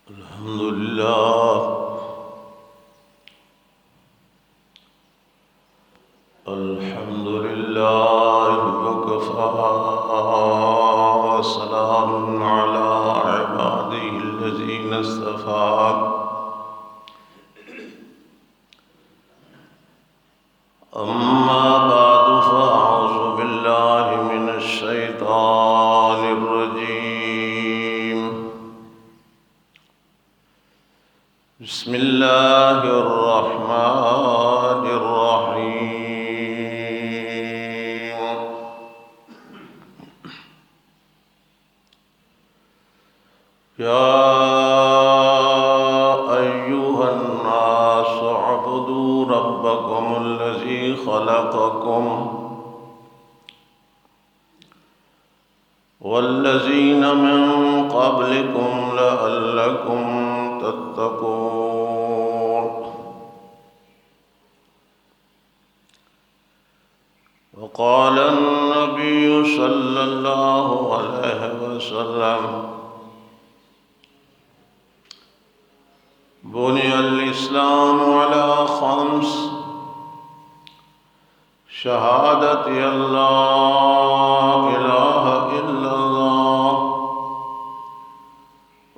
الحمد لله الحمد لله وكفى وسلام على عباده الذين اصطفى أما بعد فأعوذ بالله من الشيطان الرجيم بسم الله الرحمن الرحيم يا أيها الناس اعبدوا ربكم الذي خلقكم والذين من قبلكم لعلكم تتقون وقال النبي صلى الله عليه وسلم بني الإسلام على خمس شهادة أن لا إله إلا الله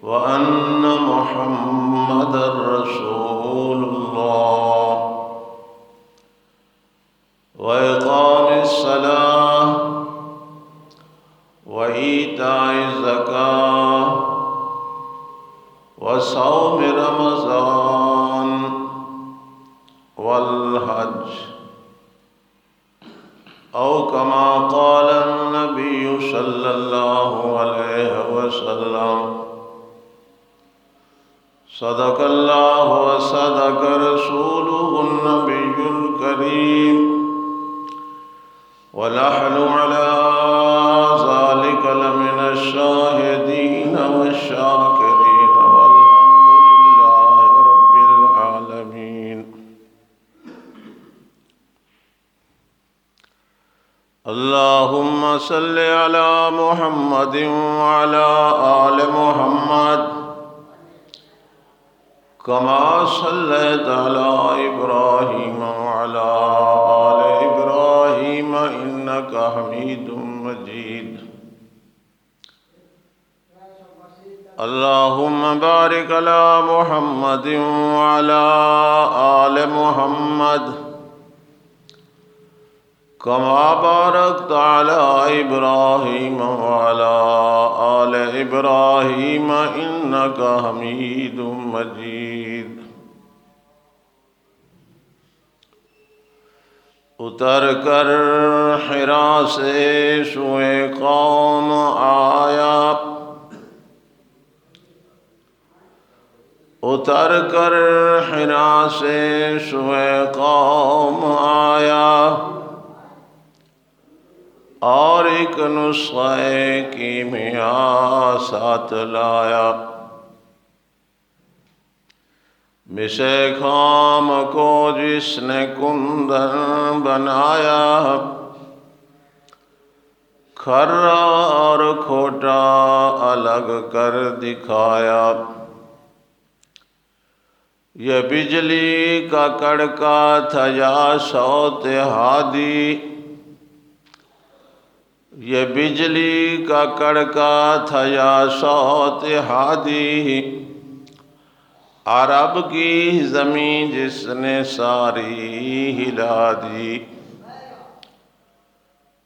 وأن محمدا رسول الله وإقام الصلاة وإيتاء الزكاة وصوم رمضان والحج أو كما قال النبي صلى الله عليه وسلم صدق الله وصدق رسوله النبي الكريم ونحن على ذلك لمن الشاهدين والشاكرين والحمد لله رب العالمين اللهم صل على محمد وعلى آل محمد كما صليت على إبراهيم وعلى آل إبراهيم إنك حميد مجيد اللهم بارك على محمد وعلى آل محمد كما باركت على إبراهيم وعلى آل إبراهيم إنك حميد مجيد اتر کر حرا سے سوئے قوم آیا اتر کر حرا سے سوئے قوم آیا اور ایک نسخہ کیمیا ساتھ لایا مسے خام کو جس نے کندن بنایا کھرا اور کھوٹا الگ کر دکھایا یہ بجلی کا کڑکا تھا یا صوت ہادی یہ بجلی کا کڑکا تھا یا صوت ہادی عرب کی زمین جس نے ساری ہلا دی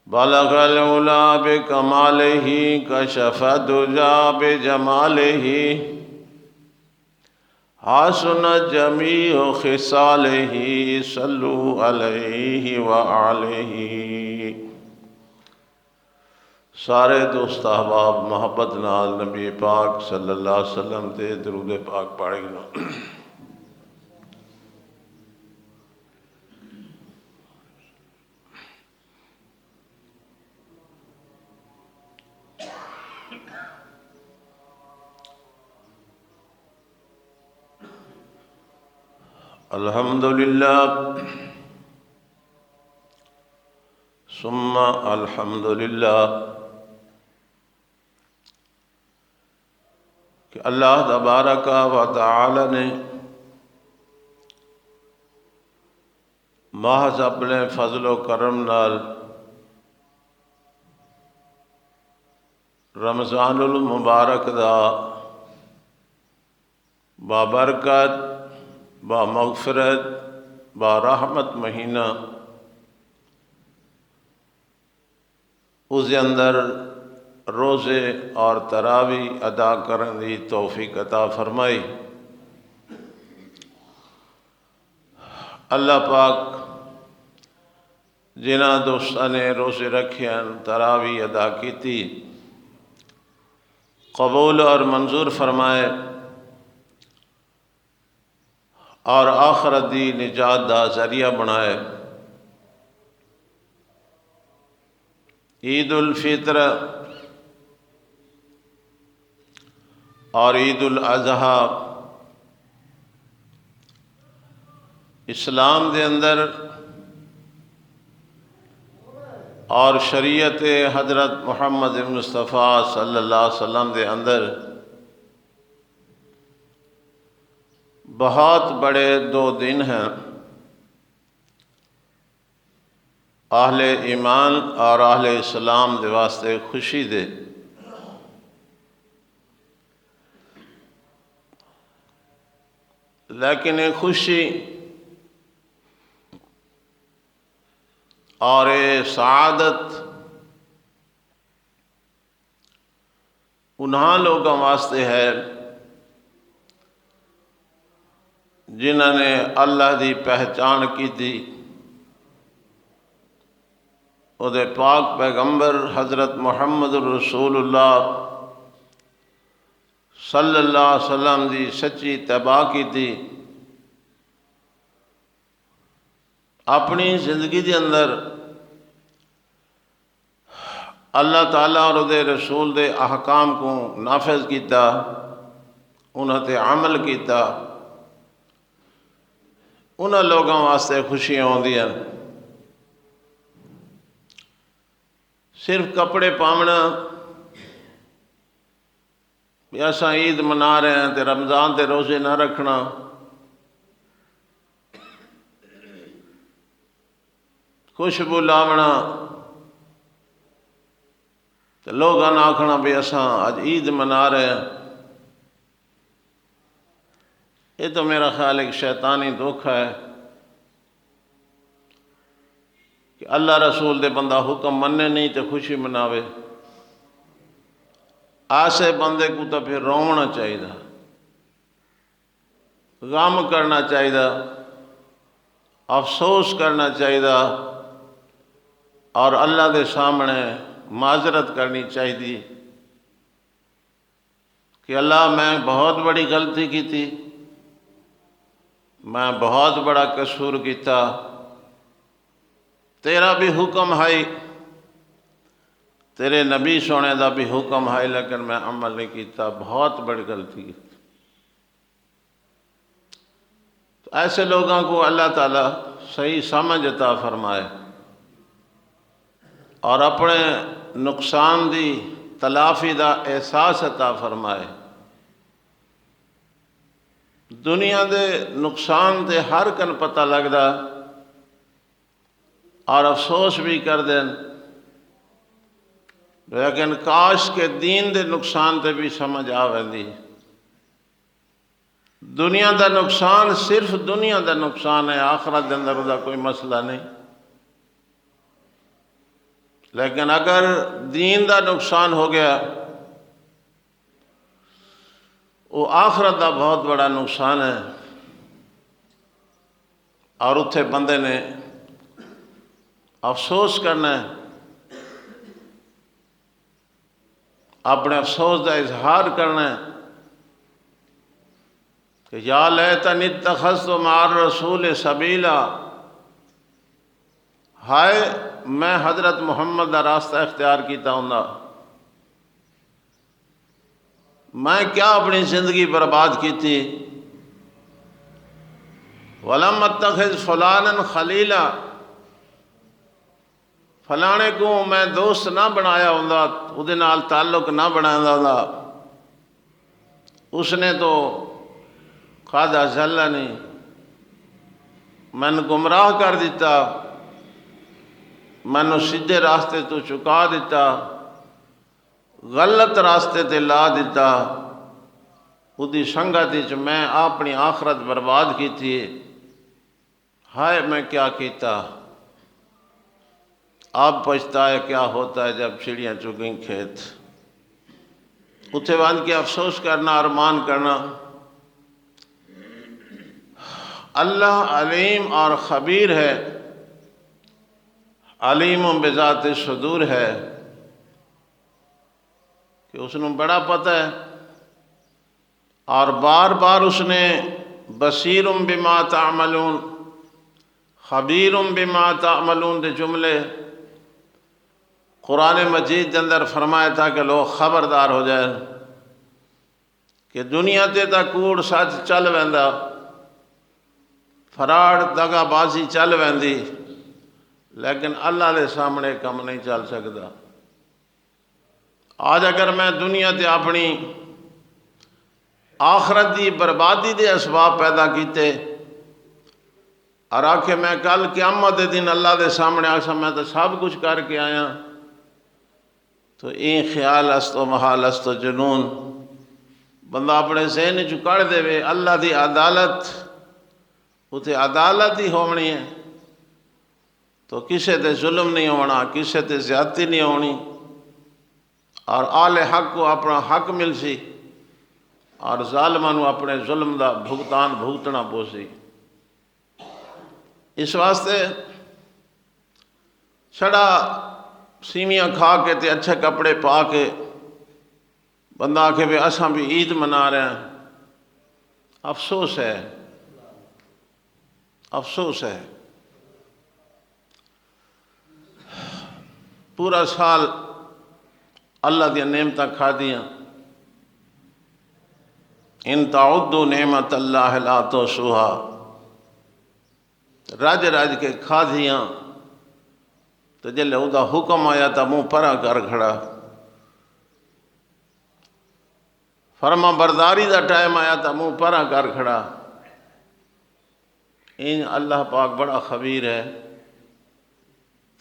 بلغ العلا بکمالہ کشف الدجا بجمالہ حسن جمیع خصالہ صلو علیہ وآلہ سارے دوست احباب محبت نال نبی پاک صلی اللہ علیہ وسلم تے درود پاک پڑھے گا الحمدللہ ثم الحمدللہ کہ اللہ تبارک و تعالی نے محض اپنے فضل و کرم نال رمضان المبارک دا بابرکت بامغفرت برحمت مہینہ اس دے اندر روزے اور تراویح ادا کرنے دی توفیق عطا فرمائی۔ اللہ پاک جنہاں دوستاں نے روزے رکھے تراویح ادا کیتی قبول اور منظور فرمائے اور آخرت دی نجات دا ذریعہ بنائے۔ عید الفطر اور عید الاضحیٰ اسلام دے اندر اور شریعت حضرت محمد مصطفیٰ صلی اللہ علیہ وسلم دے اندر بہت بڑے دو دن ہیں، اہل ایمان اور اہل اسلام دے واسطے خوشی دے۔ لیکن یہ خوشی اور یہ سعادت انہاں لوگوں واسطے ہے جنہاں نے اللہ دی پہچان کی تھی، او دے پاک پیغمبر حضرت محمد رسول اللہ صلی اللہ علیہ وسلم دی سچی اتباع کی تھی، اپنی زندگی دے اندر اللہ تعالیٰ اور دے رسول دے احکام کو نافذ کیتا، انہاں تے عمل کیتا، انہاں لوگوں واسطے خوشیاں ہوندیاں۔ صرف کپڑے پاونا بھی اساں عید منا رہے ہیں تے رمضان تے روزے نہ رکھنا، خوشبو لاونا تے لوگاں نہ آکھنا بھی اساں اج عید منا رہے ہیں، یہ تو میرا خیال ایک شیطانی دھوکہ ہے کہ اللہ رسول دے بندہ حکم مننے نہیں تے خوشی مناوے۔ ایسے بندے کو تو پھر رونا چاہیے، غم کرنا چاہیے، افسوس کرنا چاہیے اور اللہ دے سامنے معذرت کرنی چاہیے کہ اللہ میں بہت بڑی غلطی کی تھی، میں بہت بڑا قصور کیتا، تیرا بھی حکم ہے، تیرے نبی سونے دا بھی حکم ہے، لیکن میں عمل نہیں کیتا، بہت بڑی غلطی کی۔ تو ایسے لوگوں کو اللہ تعالیٰ صحیح سمجھ عطا فرمائے اور اپنے نقصان دی تلافی دا احساس عطا فرمائے۔ دنیا دے نقصان تے ہر کن پتہ لگدا اور افسوس بھی کر دیں، لیکن کاش کے دین دے نقصان تے بھی سمجھ آوندی۔ دنیا دا نقصان صرف دنیا دا نقصان ہے، آخرت دے اندر دا کوئی مسئلہ نہیں، لیکن اگر دین دا نقصان ہو گیا وہ آخرت دا بہت بڑا نقصان ہے، اور اتھے بندے نے افسوس کرنا ہے، اپنے افسوس دا اظہار کرنا ہے کہ یا لیتنی اتخذت مع الرسول سبیلا، ہائے میں حضرت محمد دا راستہ اختیار کیتا ہوں، میں کیا اپنی زندگی برباد کی تھی۔ وَلَمْ أَتَّخِذْ فُلَانًا خَلِيلًا، فلانے کو میں دوست نہ بنایا ہوں، وہ دے نال تعلق نہ بنایا ہوں، اس نے تو کھادا جھلا نہیں، مینوں گمراہ کر دیتا، مینوں سیدھے راستے تو چکا دیتا، غلط راستے تے لا دیتا، اُدی سنگت وچ میں اپنی آخرت برباد کیتی ہے، ہائے میں کیا کیتا۔ اب پچھتائے کیا ہوتا ہے جب چڑیاں چگیں کھیت۔ اتھے بند کے افسوس کرنا، ارمان کرنا۔ اللہ علیم اور خبیر ہے، علیم بذات الصدور ہے کہ اس نے بڑا پتہ ہے، اور بار بار اس نے بصیر بما تعملون، خبیر بما تعملون دے جملے قرآن مجید کے اندر فرمایا تھا کہ لوگ خبردار ہو جائیں کہ دنیا تے تا کوڑ سچ چل ویندا، فراڈ دغا بازی چل ویندی، لیکن اللہ دے سامنے کم نہیں چل سکتا۔ آج اگر میں دنیا تے اپنی آخرت دی بربادی دے اسباب پیدا کیتے اور آکھے میں کل قیامت دے دن اللہ دے سامنے آسا میں تو سب کچھ کر کے آیا، تو این خیال است و محال است و جنون بندہ اپنے ذہن چ کڑ دے وے۔ اللہ دی عدالت اتھے عدالت ہی ہونی ہے، تو کسے تے ظلم نہیں ہونا، کسے تے زیادتی نہیں ہونی، اور آل حق کو اپنا حق مل سی اور ظالمانو اپنے ظلم دا بھگتان بھگتنا پوسی۔ اس واسطے چھڑا سیمیاں کھا کے تے اچھے کپڑے پا کے بندہ آکھے بھی اساں بھی عید منا رہے ہیں، افسوس ہے، افسوس ہے۔ پورا سال اللہ دیا نعمتاں کھا دیاں، ان تعدوا نعمت اللہ لا تحصوها، رج رج کے کھا دیاں، تو جلے او دا حکم آیا تا منہ پرا کر کھڑا، فرما برداری دا ٹائم آیا تا منہ پرا کر کھڑا۔ ان اللہ پاک بڑا خبیر ہے،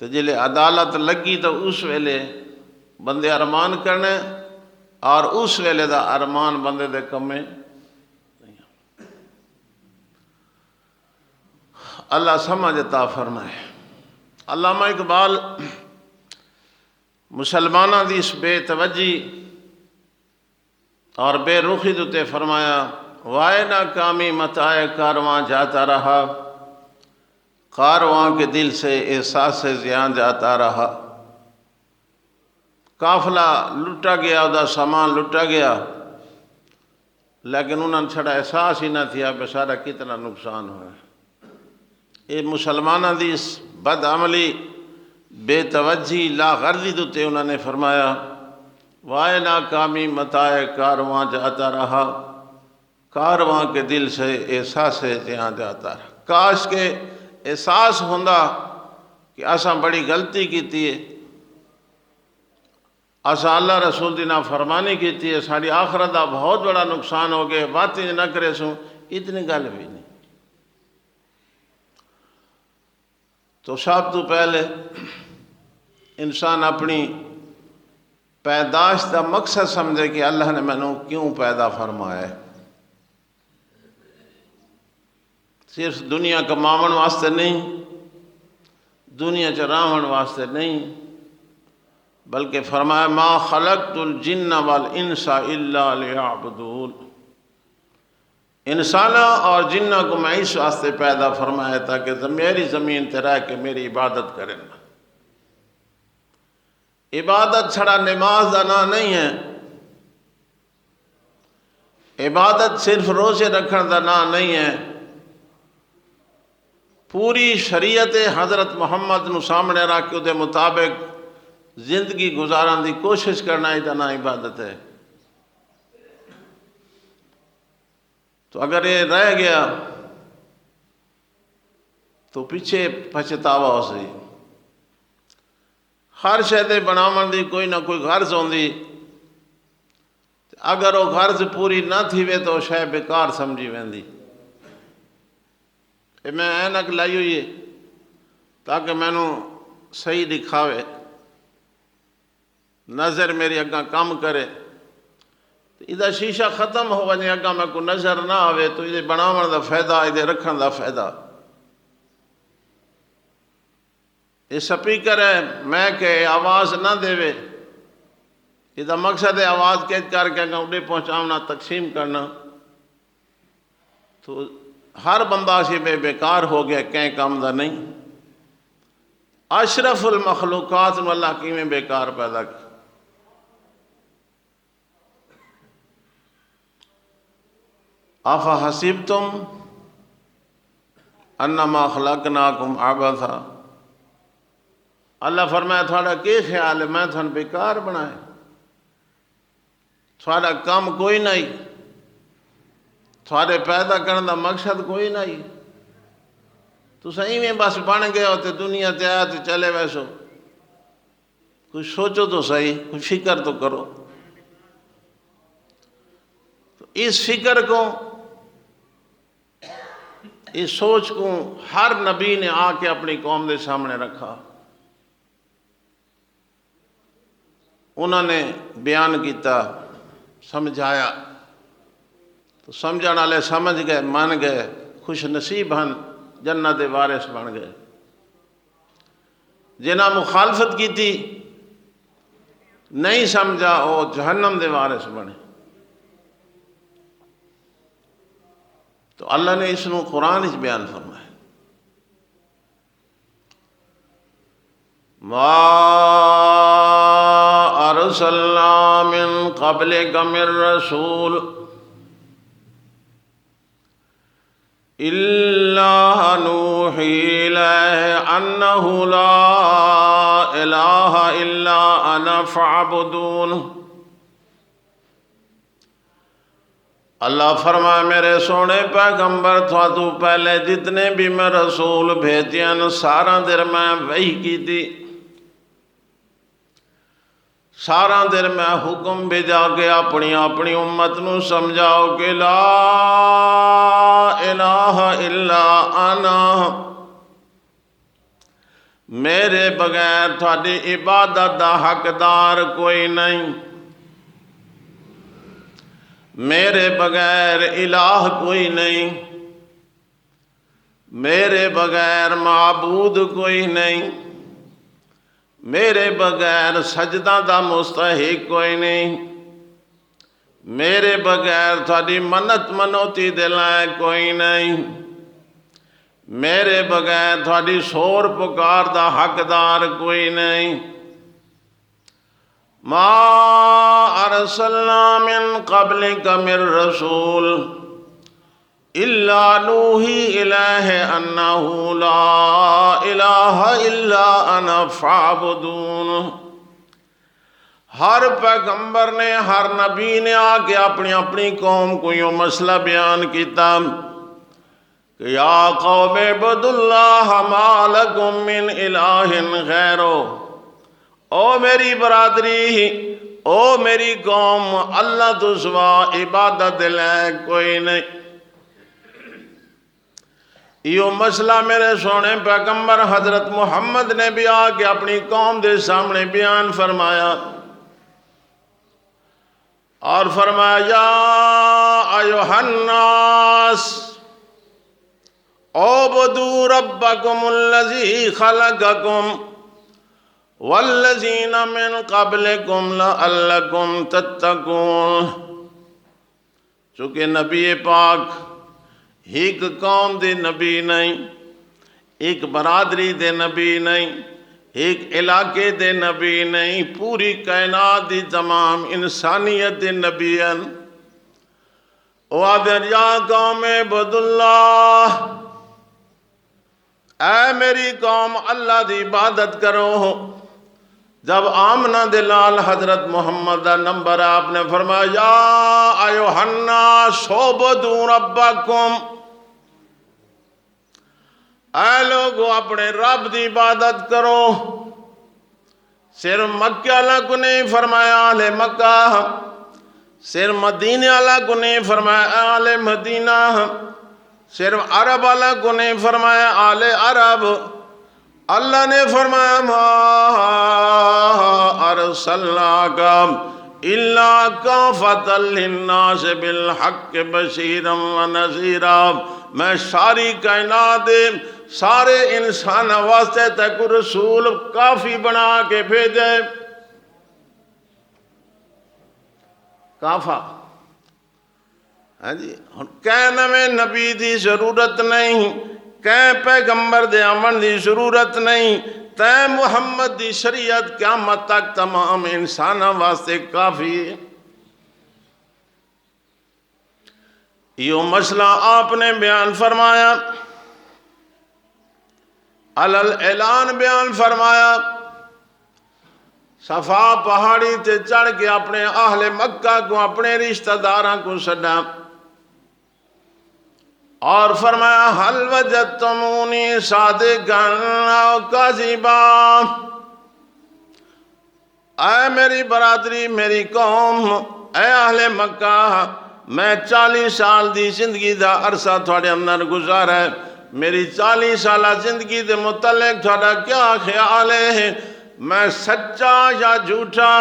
تو جلے عدالت لگی تو اس ویلے بندے ارمان کرنے، اور اس ویلے دا ارمان بندے دے کمے نہیں۔ اللہ سمجھ عطا فرمائے۔ علامہ اقبال مسلمانہ دی اس بے توجہی اور بے رخی دوتے فرمایا، وائے ناکامی متائے کارواں جاتا رہا، کارواں کے دل سے احساس زیان جاتا رہا۔ قافلہ لٹا گیا، ادا سامان لٹا گیا، لیکن انہوں نے چھڑا احساس ہی نہ تھیا بیچارہ کتنا نقصان ہوا ہے۔ یہ مسلمانہ دی اس بد عملی بے توجہی لا غرضی دوتے انہوں نے فرمایا، وائے ناکامی متائے کارواں جاتا رہا، کارواں کے دل سے احساس زیان جاتا رہا۔ کاش کے احساس ہوندہ کہ اساں بڑی غلطی کیتی ہے، اساں اللہ رسول دی نافرمانی کیتی ہے، ساری آخرت دا بہت بڑا نقصان ہو گئے، باتیں نہ کرے سوں، اتنی گل بھی نہیں۔ تو سب تو پہلے انسان اپنی پیدائش دا مقصد سمجھے کہ اللہ نے مینوں کیوں پیدا فرمایا ہے، صرف دنیا کماون واسطے نہیں، دنیا چراون واسطے نہیں، بلکہ فرمایا ما خلقت الجن والانس الا لیعبدون، انسانہ اور جنہ کو میں اس واسطے پیدا فرمایا تاکہ میری زمین تے رہ کے میری عبادت کریں۔ عبادت چھڑا نماز دا نام نہیں ہے، عبادت صرف روزے رکھن دا نام نہیں ہے، پوری شریعت حضرت محمد نو سامنے رکھ کے دے مطابق زندگی گزارن دی کوشش کرنا ہی دا نام عبادت ہے۔ تو اگر یہ رہ گیا تو پیچھے پچھتاوا ہو سی۔ ہر شے دے بناون دی کوئی نہ کوئی غرض ہوندی، اگر وہ غرض پوری نہ تھی وے تو شے بیکار سمجھی ویندی. میں اینک لائی ہوئی ہے تاکہ مینوں صحیح دکھاوے، نظر میری اگاں کام کرے. یہ شیشہ ختم ہو وجے اگاں میں کو نظر نہ آوے تو یہ بناون دا فائدہ، یہ رکھن دا فائدہ. یہ سپیکر ہے میں کہ آواز نہ دے وے، یہ مقصد ہے آواز قید کر کے اگاں اڈے پہنچاونا، تقسیم کرنا. تو ہر بندہ سے بیکار ہو گیا، کہیں کام دا نہیں. اشرف المخلوقات نو اللہ کیویں بیکار پیدا کی. افحسبتم انما خلقناکم عبثا. اللہ فرمایا تھوڑا کی خیال ہے میں تھن بیکار بنائے، تھوڑا کام کوئی نہیں، تھوڑے پیدا کرنے دا مقصد کوئی نہیں. تو صحیح میں بس بن گئے ہوتے دنیا تے آیا تو چلے ویسو. کچھ سوچو تو صحیح، کچھ فکر تو کرو. تو اس فکر کو، اس سوچ کو ہر نبی نے آ کے اپنی قوم دے سامنے رکھا. انہوں نے بیان کیتا، سمجھایا تو سمجھن والے سمجھ گئے، مان گئے، خوش نصیب ہن، جنت دے وارث بن گئے. جنہاں مخالفت کی تھی نہیں سمجھا وہ جہنم دے وارث بنے. تو اللہ نے اس نو قرآن اس بیان فرمایا. ما ارسلنا من قبلک من رسول الا نوحی الیہ انہ لا الہ الا انا فاعبدون. اللہ فرمائے میرے سونے پیغمبر تو پہلے جتنے بھی میں رسول بھیجیں سارا دیر میں وحی کی تھی، سارا دیر میں حکم بھیجا کے اپنی امت نو سمجھاؤ کہ لا الہ الا انا، میرے بغیر تھوڑی عبادت دا حقدار کوئی نہیں، میرے بغیر الہ کوئی نہیں، میرے بغیر معبود کوئی نہیں، میرے بغیر سجدہ دا مستحق کوئی نہیں، میرے بغیر تھوڑی منت منوتی دلائے کوئی نہیں، میرے بغیر تھوڑی شور پکار دا حقدار کوئی نہیں. ما ارسلنا من قبلک من رسول الا نوحی الیہ انہ لا الہ الا انا فاعبدون. ہر پیغمبر نے، ہر نبی نے آ کے اپنی قوم کو یہ مسئلہ بیان کیتا کہ یا قوم اعبدوا اللہ ما لکم من الہ غیرہ. او میری برادری، او میری قوم، اللہ تو سوا عبادت لے کوئی نہیں. یہ مسئلہ میرے سونے پیغمبر حضرت محمد نے بھی آ کے اپنی قوم دے سامنے بیان فرمایا اور فرمایا یا ایھا الناس اعبدوا ربکم الذی خلقکم والذین من قبلکم لعلکم تتقون. چونکہ نبی پاک ایک قوم دے نبی نہیں، ایک برادری دے نبی نہیں، ایک علاقے دے نبی نہیں، پوری کائنات دی تمام انسانیت دے نبی ہیں. وَعَدَرْ يَا قَوْمِ اعْبُدُوا اللَّهَ، اے میری قوم اللہ دی عبادت کرو. جب آمنہ دلال حضرت محمد دا نمبر آپ نے فرمایا یا ایھا الناس اعبدوا ربکم، اے لوگو اپنے رب دی عبادت کرو. صرف مکہ اللہ کو نہیں فرمایا اہل مکہ، صرف مدینے والا کو نہیں فرمایا آل مدینہ، صرف عرب والا کو نہیں فرمایا آل عرب، اللہ نے فرمایا ما ارسلناک الا کافۃ للناس بالحق بشیرا ونذیرا، میں ساری کائنات سارے انسان واسطے تک رسول کافی بنا کے بھیجے۔ کافا ہاں جی، کہیں نویں نبی دی ضرورت نہیں، کہیں پیغمبر دے آمن دی ضرورت نہیں، تے محمد دی شریعت قیامت تک تمام انسانہ واسطے کافی ہے۔ یہ مسئلہ آپ نے بیان فرمایا، علل اعلان بیان فرمایا، صفا پہاڑی تے چڑھ کے اپنے اہل مکہ کو، اپنے رشتہ داراں کو سڈا اور فرمایا حل وجدتمونی صادقا او کاذبا، اے میری برادری، میری قوم، اے اہل مکہ، میں 40 سال دی زندگی دا عرصہ تھوڑے اندر گزارا ہے، میری 40 سالہ زندگی دے متعلق تھوڑا کیا خیال ہے، میں سچا یا جھوٹا؟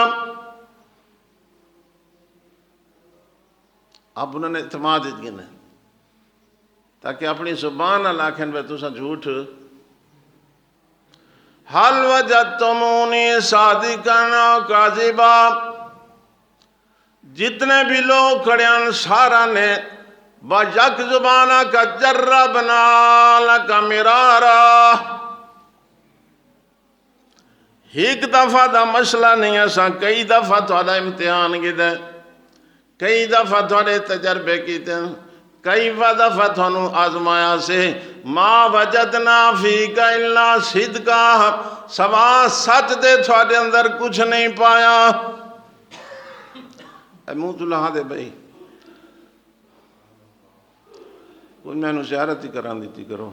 اب انہوں نے اعتماد دینا تاکہ اپنی زبان نہ لاکھن بے تو سا جھوٹ۔ حل وجدتمونی صادقا او کاذبا، جتنے بھی لوگ کھڑے ہیں سارا نے با یک زبانہ کا جربنا لکا مرارا، ایک دفعہ دا مسئلہ نہیں ہے، کئی دفعہ تھوڑا امتحان کیتے، کئی دفعہ تھوڑے تجربے کیتے، کئی دفعہ تھوڑا آزمایا سے، ما وجدنا فیک الا صدقا، سوا سچ دے تھوڑے اندر کچھ نہیں پایا۔ اے منہ تو لہا دے بھائی، کوئی میں نے زیارت ہی کران دیتی کرو،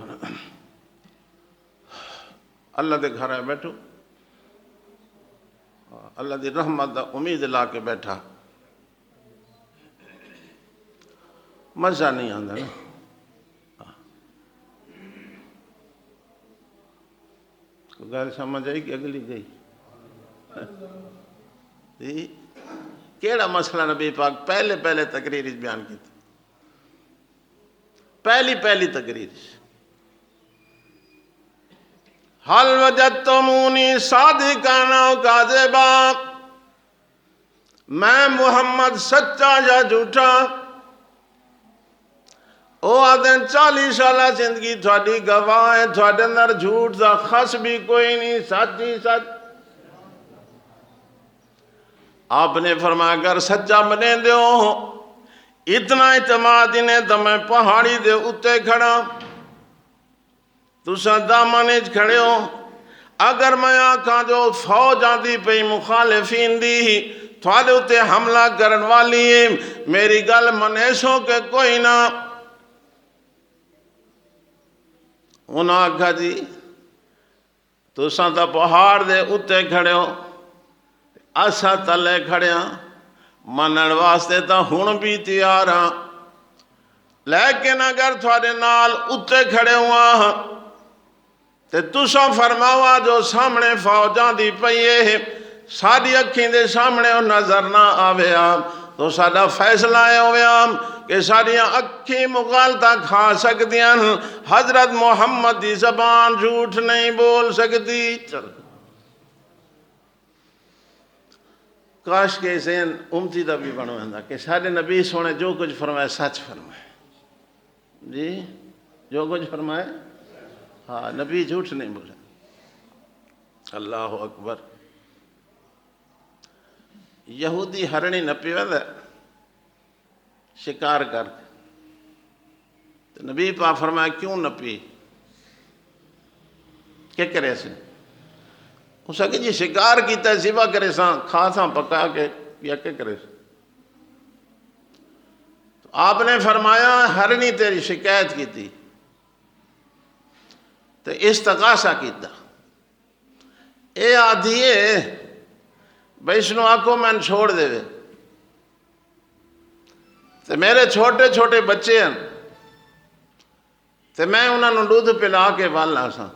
اللہ دے گھر ہے بیٹھو، اللہ دی رحمت دا امید لا کے بیٹھا، مزہ نہیں آندہ نا۔ گل سمجھ آئی کہ اگلی گئی؟ کیڑا مسئلہ نبی پاک پہلے تقریر بیان کی تھی، پہلی تقریر، حل وجدتمونی صادقا او کاذبا، میں محمد سچا یا جھوٹا؟ او آدھیں 40 سالہ زندگی تھوڑی گواہ ہے، تھوڑے اندر جھوٹ دا خس بھی کوئی نہیں، سچ ہی سچ۔ آپ نے فرمایا اگر سچا بنے دیو، اتنا اعتماد انہیں تو میں پہاڑی دے اتے کھڑا، تسا دامنج کھڑے ہو، اگر میں آکھاں جو فوج آندی پئی مخالفین دی تھوڑے اتے حملہ کرن والی میری گل منیسوں کے کوئی نہ، انہاں آکھا جی تسا تا پہاڑ دے اتے کھڑے ہو، اسا تلے کھڑے ہاں، منن واسطے تا ہن بھی تیار ہاں، لیکن اگر تھوڑے نال اتے کھڑے ہوا تے تسا فرماوا جو سامنے فوجاں دی پئیے ساری اکھیں دے سامنے نظر نہ آویا تو ساڈا فیصلہ ہویا کہ ساری اکھیں مغالطہ کھا سکدیاں، حضرت محمد دی زبان جھوٹ نہیں بول سکتی۔ چل کاش کے ذہن امتی دا بھی بنو ہے کہ سارے نبی سونے جو کچھ فرمائے سچ فرمائے، جی جو کچھ فرمائے، ہاں نبی جھوٹ نہیں بولے۔ اللہ اکبر۔ یہودی ہرنی نپی ویندہ شکار کر کے، نبی پاک فرمایا کیوں نپی؟ کیا کرے سے؟ اسا کہ جی شکار کیتا ہے ذبح کرے ساں کھا ساں پکا کے یا کیا کرے سے؟ تو آپ نے فرمایا ہرنی تیری شکایت کی تھی تو استغاثہ کیتا، اے آدھیے بھئی سنو آکو میں چھوڑ دے وے، تو میرے چھوٹے چھوٹے بچے ہیں تو میں انہوں نے دودھ پلا کے والا سا.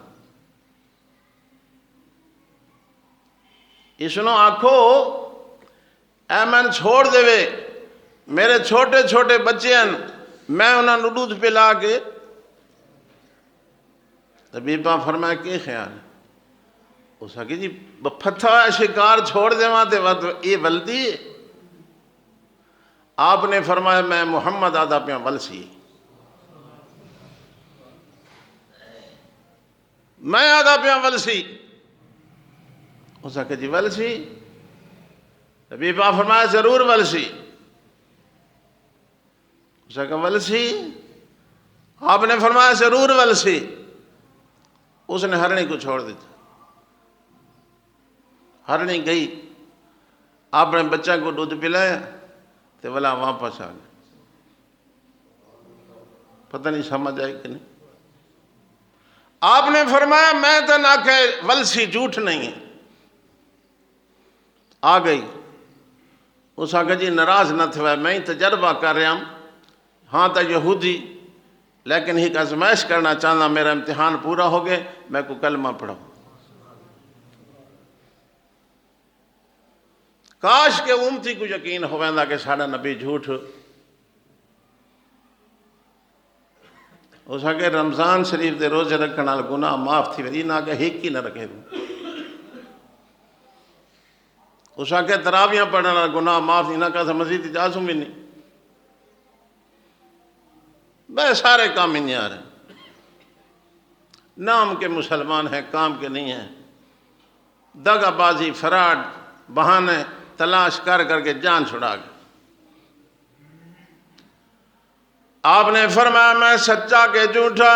اس نو آکھو اے من چھوڑ دے وے میرے چھوٹے چھوٹے بچے ہیں میں انہوں نے دودھ پلا کے. تو بیبا فرمایا کہ خیال ہے؟ اس نے کہ جی پتھا شکار چھوڑ دے وہاں تے یہ ولدی ہے. آپ نے فرمایا میں محمد آدھا پہ ولسی میں آدھا پہ ولسی. اس نے کہ جی ولسی. بیبا فرمایا ضرور ولسی. اس نے کہا ولسی. آپ نے فرمایا ضرور ولسی. اس نے ہرنی کو چھوڑ دیتا. ہرنی گئی آپ نے بچہ کو دودھ پلایا تو ولا واپس آ گیا. پتہ نہیں سمجھ آئی کہ نہیں. آپ نے فرمایا میں تو نہ کہ ولسی جھوٹ نہیں ہے. آ گئی. اس آگے جی ناراض نہ تھا میں ہی تجربہ کر رہا ہوں. ہاں تو یہودی لیکن ایک آزمائش کرنا چاہنا میرا امتحان پورا ہو گئے میں کو کلمہ پڑھوں. کاش کے امتی کو یقین ہو ویندا کہ ساڑا نبی جھوٹ. اس آگے رمضان شریف دے روزے رکھنے والا گناہ معاف تھی وی نہ کہ ہیک ہی نہ رکھے. اس آگے تراویاں پڑھنے والا گناہ معاف تھی نہ کہ مزید اجازت بھی نہیں. بے سارے کام ہی نہیں آ رہے. نام کے مسلمان ہیں کام کے نہیں ہیں. دغا بازی فراڈ بہانے تلاش کر کر کے جان چھڑا گئے. آپ نے فرمایا میں سچا کے جھوٹا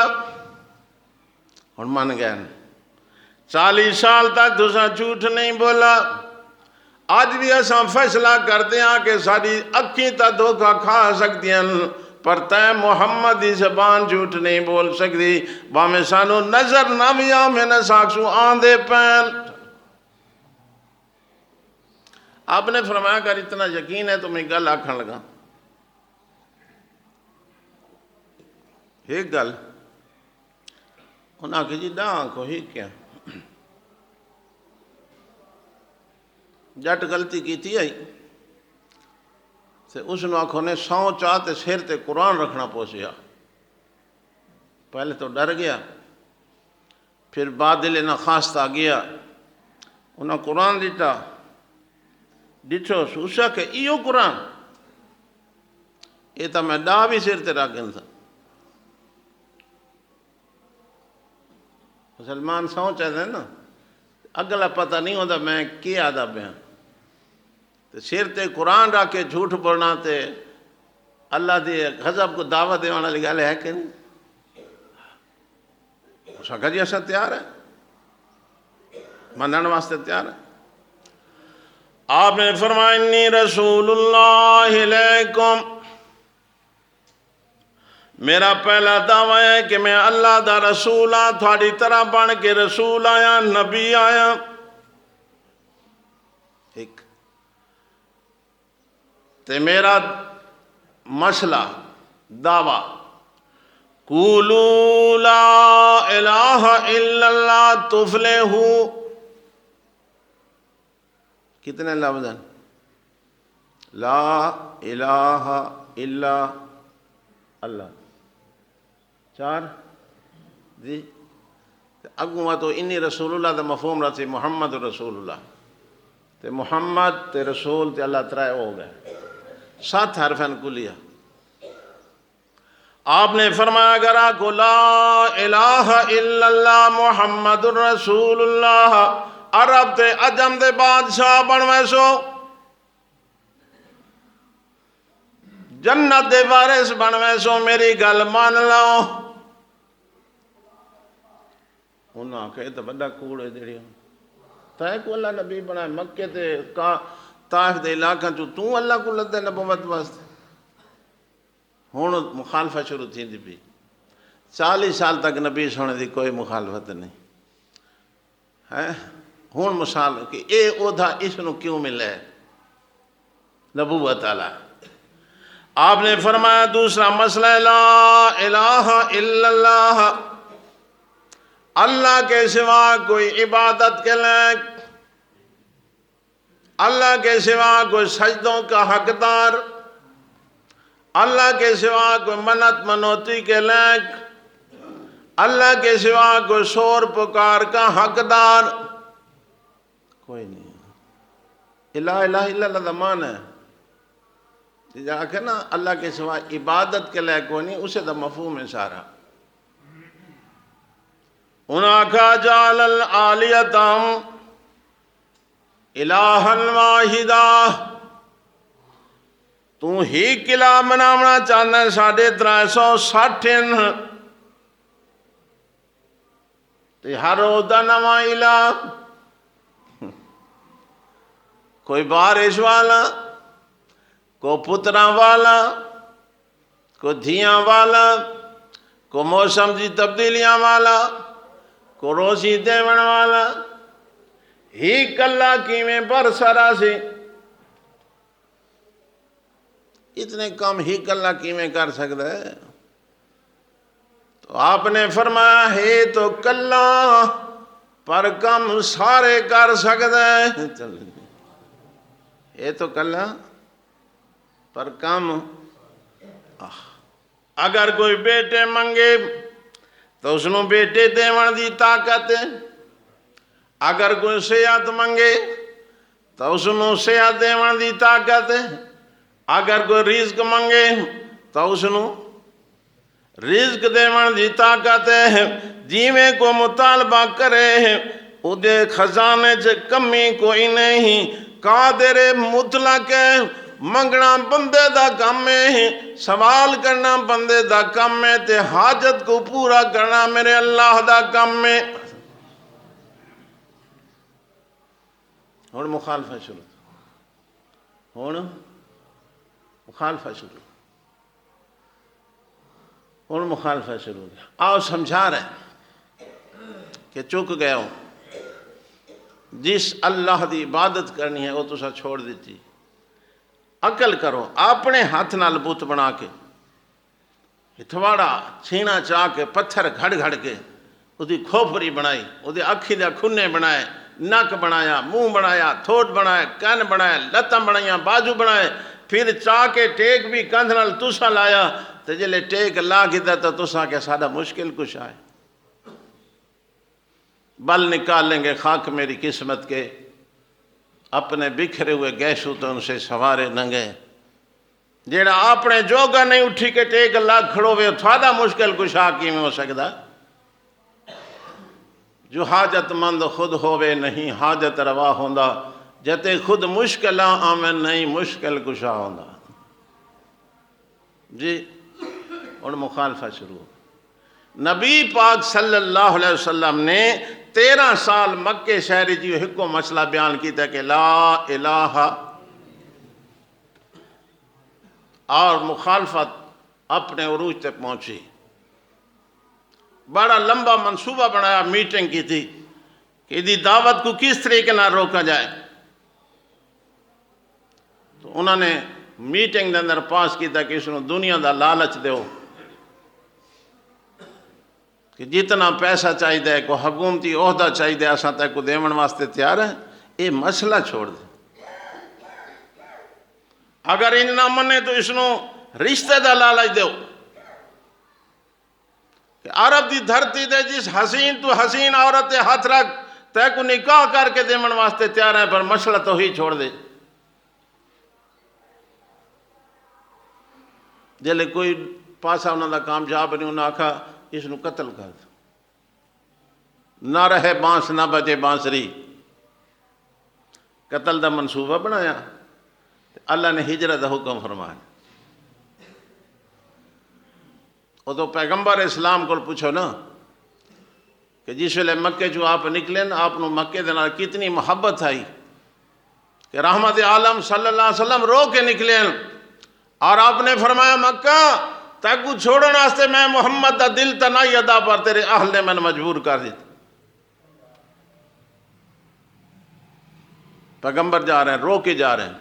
اور من گئے. 40 سال تک تساں جھوٹ نہیں بولا. آج بھی ایسا فیصلہ کرتے ہیں کہ ساری اکھیں تا دھوکا کھا سکتی ہیں پر تے محمد دی زبان جھوٹ نہیں بول سکتی. بامے سانو نظر نہ بھی میں نہ ساکسو آندے پین. آپ نے فرمایا اگر اتنا یقین ہے تو میں گل آکھن لگا. ایک گل انہاں کہ جی ڈاں کو ہی کیا جٹ غلطی کی تھی آئی اس نے آنکھوں نے 100 چاہتے سیر تے قرآن رکھنا پوچھیا. پہلے تو ڈر گیا پھر بعد دل نہ خواست آ گیا. انہاں قرآن دیتا ڈٹھو سوچا کہ ایو قرآن یہ تو میں ڈا بھی سیر تے رکھن تھا. مسلمان 100 چاہتے ہیں نا اگلا پتہ نہیں ہوتا میں کیا آدھا بیان. سیر تے قرآن رکھ کے جھوٹ بولنا تے اللہ دے غضب کو دعوت دے والا لگا لے ہے کہ نہیں. اس کا جی ایسا تیار ہے منن واسطے تیار ہے. آپ نے فرمایا انی رسول اللہ علیکم میرا پہلا دعویٰ ہے کہ میں اللہ دا رسول ہاں تھوڑی طرح بن کے رسول آیا نبی آیا. ایک تے میرا مسئلہ دعویٰ قولوا لا الہ الا اللہ تفلحو. کتنے لفظ ہیں؟ لا الہ الا اللہ 4 جی. اگوں تو انی رسول اللہ دا مفہوم رہتی محمد رسول اللہ تے محمد تے رسول تے اللہ ترائے ہو گئے 7 حرفیں کلیہ. آپ نے فرمایا اگر آکو لا الہ الا اللہ محمد رسول اللہ عرب تے عجم دے بادشاہ بنوے سو جنت دے وارث بنوے سو میری گل مان لاؤ. انہاں کہے تو بڑا کوڑے دیڑی تائے کو اللہ نبی بنائے مکے تے طائف دے علاقہ تو اللہ کو لدے نبوت واسطے. ہون مخالفت شروع تھی دی بھی 40 سال تک نبی سونے دی کوئی مخالفت نہیں ہے. ہون مثال کہ اے اوہدہ اس نو کیوں ملے نبوت تعالی. آپ نے فرمایا دوسرا مسئلہ لا الہ الا اللہ، اللہ کے سوا کوئی عبادت کے لائق، اللہ کے سوا کوئی سجدوں کا حقدار، اللہ کے سوا کوئی منت منوتی کے لائق، اللہ کے سوا کوئی شور پکار کا حقدار کوئی نہیں۔ الہ الا اللہ دا معنی ہے جا کے نا اللہ کے سوا عبادت کے لئے کوئی نہیں، اسے دا مفہوم ہے سارا۔ انہاں کا جعل العالیتم الہا واحدا، تو ہی قلعہ بناونا چاہنا ہے 360 تے ہر عہدہ نواں الہ، کوئی بارش والا، کوئی پتراں والا، کوئی دھیاں والا، کوئی موسم دی تبدیلیاں والا، کوئی روزی دیون والا، ہی کلا کیویں پر سرا سی، اتنے کم ہی کلا کیویں کر سکتا ہے؟ تو آپ نے فرمایا ہے تو کلا پر کم سارے کر سکتا ہے، یہ تو کلا پر کم۔ اگر کوئی بیٹے منگے تو اس نو بیٹے دیون دی طاقت ہے، اگر کوئی صحت منگے تو اس نو صحت دیون دی طاقت ہے، اگر کوئی رزق منگے تو اس نو رزق دیون دی طاقت ہے، جیویں کو مطالبہ کرے او دے خزانے سے کمی کوئی نہیں، قادر مطلق ہے، منگنا بندے دا کم ہے، سوال کرنا بندے دا کم ہے، تے حاجت کو پورا کرنا میرے اللہ دا کم ہے۔ ہن مخالفہ شروع، ہن مخالفہ شروع، ہن مخالفہ شروع ہو گیا۔ آؤ سمجھا رہے ہیں کہ چک گئے ہوں، جس اللہ دی عبادت کرنی ہے وہ تسا چھوڑ دیتی۔ عقل کرو، اپنے ہاتھ نال بت بنا کے ہتھواڑا چھینا چاہ کے پتھر گھڑ گھڑ کے اُدھی کھوپری بنائی، اُدھی اکھی دے کھنے بنائے، نک بنایا، منہ بنایا، تھوٹ بنائے، کن بنائے، لتاں بنائیاں، بازو بنائے، پھر چاہ کے ٹیک بھی کندھ نال تسا لایا، تے جلے ٹیک لا کیتا تو تسا کہ سادہ مشکل کچھ آئے، بل نکالیں گے خاک میری قسمت کے، اپنے بکھرے ہوئے گیسو تو ان سے سوارے ننگے، جیڑا اپنے جوگا نہیں اٹھی کے ٹیک لا کھڑوے، تھوڑا مشکل کچھ آکی میں ہو سکتا۔ جو حاجت مند خود ہووے نہیں حاجت روا ہوندا، جتے خود مشکل آمن نہیں مشکل کشا ہوندا۔ جی اور مخالفہ شروع، نبی پاک صلی اللہ علیہ وسلم نے 13 سال مکے شہری جی ہکو مسئلہ بیان کیتا کہ لا الہ، اور مخالفت اپنے عروج تک پہنچی، بڑا لمبا منصوبہ بنایا، میٹنگ کی تھی کہ دی دعوت کو کس طریقے نہ روکا جائے۔ تو انہوں نے میٹنگ دے اندر پاس کیتا کہ اس نے دنیا دا لالچ دیو، کہ جتنا پیسہ چاہیے کو حکومتی عہدہ چاہیے اساں تے کو دیون واسطے تیار ہے، یہ مسئلہ چھوڑ دے۔ اگر ان نہ منے تو اس نو رشتہ دا لالچ دیو، کہ عرب دی دھرتی دے جس حسین تو حسین عورت ہاتھ رکھ تے کو نکاح کر کے دیون واسطے تیار ہے، پر مسئلہ تو ہی چھوڑ دے۔ جلے کوئی پاسا انہوں دا کامیاب نہیں، انہوں نے آکھا اس نو قتل کر دو، نہ رہے بانس نہ بجے بانسری، قتل دا منصوبہ بنایا، اللہ نے ہجرت دا حکم فرمایا۔ وہ تو پیغمبر اسلام کو پوچھو نا کہ جس ویلے مکے جو آپ نکلیں آپ نو مکے دے نال کتنی محبت آئی کہ رحمت عالم صلی اللہ علیہ وسلم رو کے نکلیں، اور آپ نے فرمایا مکہ تاکو چھوڑن واسطے میں محمد دا دل تنائی ادا پر تیرے اہل نے میں مجبور کر دیتا۔ پیغمبر جا رہے ہیں، رو کے جا رہے ہیں،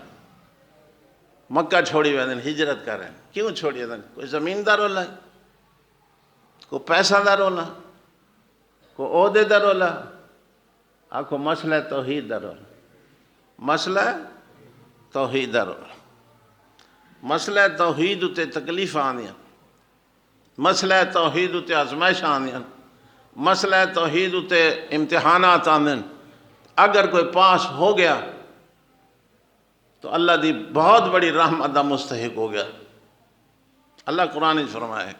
مکہ چھوڑی ہوئے دن ہجرت کر رہے ہیں. کیوں چھوڑی ہوئے دن؟ کوئی زمین دا رولا ہے، کوئی پیسہ دا رولا، کوئی عہدے دا رولا. آکھو مسئلہ توحید دا رولا، مسئلہ توحید دا رولا. مسئلہ توحید اتے تکلیف آندیاں، مسئلہ توحید اتے آزمائش آندیاں، مسئلہ توحید اتے امتحانات آندیں. اگر کوئی پاس ہو گیا تو اللہ دی بہت بڑی رحمت دا مستحق ہو گیا. اللہ قرآن میں فرمایا ہے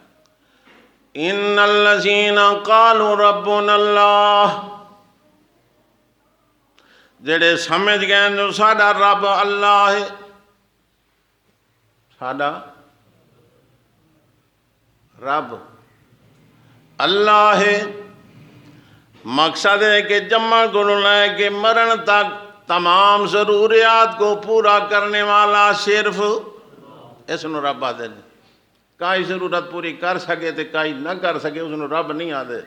ان الذین قالوا ربنا اللہ، جڑے سمجھ گئے جو ساڈا رب اللہ ہے. ساڈا رب اللہ ہے. مقصد ہے کہ جمع گلوں لے کے مرن تک تمام ضروریات کو پورا کرنے والا صرف اس نو رب آدھے. کائی ضرورت پوری کر سکے تو کائی نہ کر سکے اس نو رب نہیں آدھے.